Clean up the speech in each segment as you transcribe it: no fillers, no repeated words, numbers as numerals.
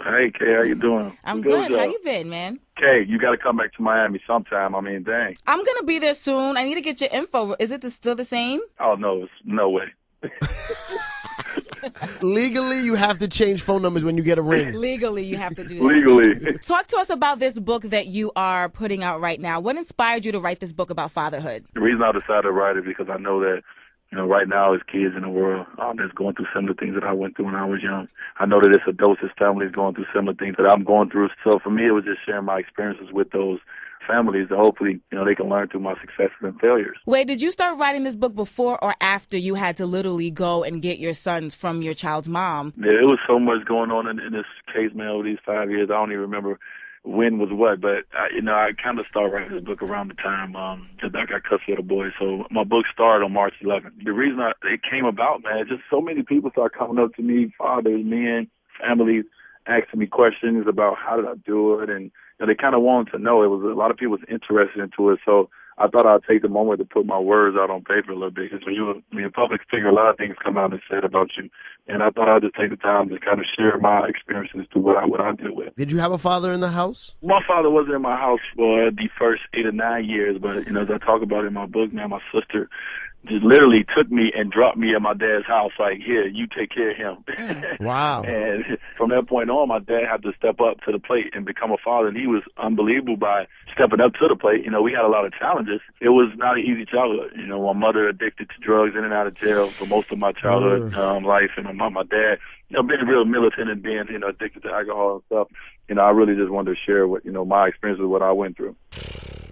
Hey, Kay, how you doing? I'm good. How you been, man? Kay, you got to come back to Miami sometime. I mean, dang. I'm going to be there soon. I need to get your info. Is it still the same? Oh, no, no way. Legally, you have to change phone numbers when you get a ring. Legally, you have to do that. Legally. Talk to us about this book that you are putting out right now. What inspired you to write this book about fatherhood? The reason I decided to write it because I know that, right now as kids in the world that's going through similar things that I went through when I was young. I know that it's adults, as families going through similar things that I'm going through. So for me, it was just sharing my experiences with those families that hopefully, they can learn through my successes and failures. Wait, did you start writing this book before or after you had to literally go and get your sons from your child's mom? Yeah, it was so much going on in this case, man, over these 5 years. I don't even remember when was what, but I kind of started writing this book around the time that I got custody of the boys. So my book started on March 11th. The reason it came about, man, just so many people started coming up to me, fathers, men, families, asking me questions about how did I do it, and they kind of wanted to know. It was a lot of people was interested into it, so I thought I'd take the moment to put my words out on paper a little bit, because when you're a public figure, a lot of things come out and said about you, and I thought I'd just take the time to kind of share my experiences to what I deal with. Did you have a father in the house? My father wasn't in my house for the first 8 or 9 years, but as I talk about in my book, man, my sister just literally took me and dropped me at my dad's house, like, here, you take care of him. Wow. And from that point on, my dad had to step up to the plate and become a father, and he was unbelievable by stepping up to the plate. We had a lot of challenges. It was not an easy childhood. My mother addicted to drugs, in and out of jail for most of my childhood life, and my dad, being real militant and being, addicted to alcohol and stuff. I really just wanted to share what, my experience with what I went through.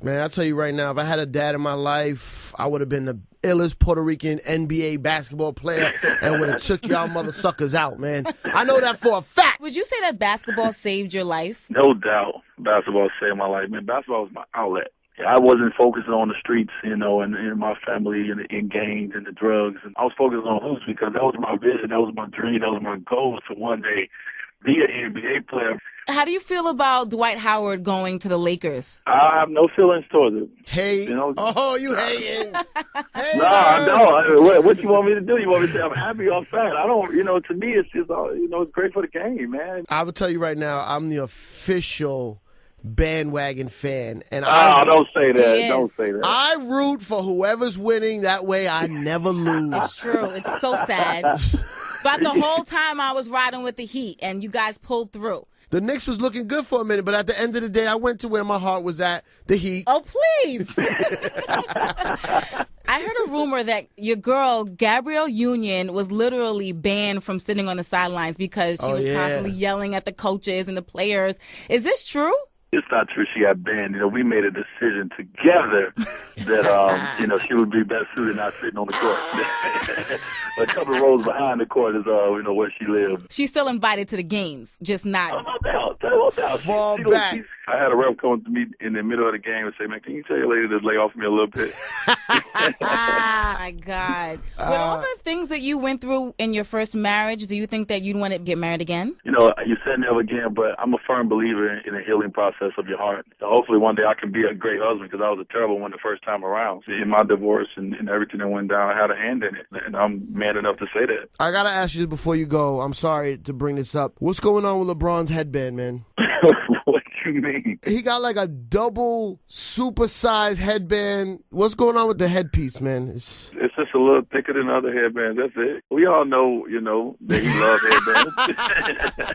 Man, I'll tell you right now, if I had a dad in my life, I would have been the illest Puerto Rican NBA basketball player and would have took y'all mother suckers out, man. I know that for a fact. Would you say that basketball saved your life? No doubt. Basketball saved my life, man. Basketball was my outlet. I wasn't focusing on the streets, and my family and in gangs and the drugs. And I was focused on hoops because that was my vision, that was my dream, that was my goal to one day be an NBA player. How do you feel about Dwight Howard going to the Lakers? I have no feelings towards it. Hey, oh, you hating? Hey, no. What you want me to do? You want me to say I'm happy or sad? I don't. To me, it's just it's great for the game, man. I will tell you right now, I'm the official bandwagon fan, and don't say that. Yes. Don't say that. I root for whoever's winning. That way, I never lose. It's true. It's so sad. But the whole time I was riding with the Heat, and you guys pulled through. The Knicks was looking good for a minute, but at the end of the day, I went to where my heart was at, the Heat. Oh, please. I heard a rumor that your girl, Gabrielle Union, was literally banned from sitting on the sidelines because she was constantly yelling at the coaches and the players. Is this true? It's not true she got banned. We made a decision together that, she would be best suited not sitting on the court. A couple of rows behind the court is, where she lives. She's still invited to the games, just not. Oh, no doubt. Fall back. I had a rep come to me in the middle of the game and say, man, can you tell your lady to lay off me a little bit? My God. With all the things that you went through in your first marriage, do you think that you'd want to get married again? You said never again, but I'm a firm believer in the healing process of your heart. So hopefully one day I can be a great husband, because I was a terrible one the first time around. In my divorce and everything that went down, I had a hand in it, and I'm man enough to say that. I got to ask you before you go, I'm sorry to bring this up. What's going on with LeBron's headband, man? What you mean? He got like a double super-sized headband. What's going on with the headpiece, man? It's just a little thicker than other headbands. That's it. We all know, that he loves headbands.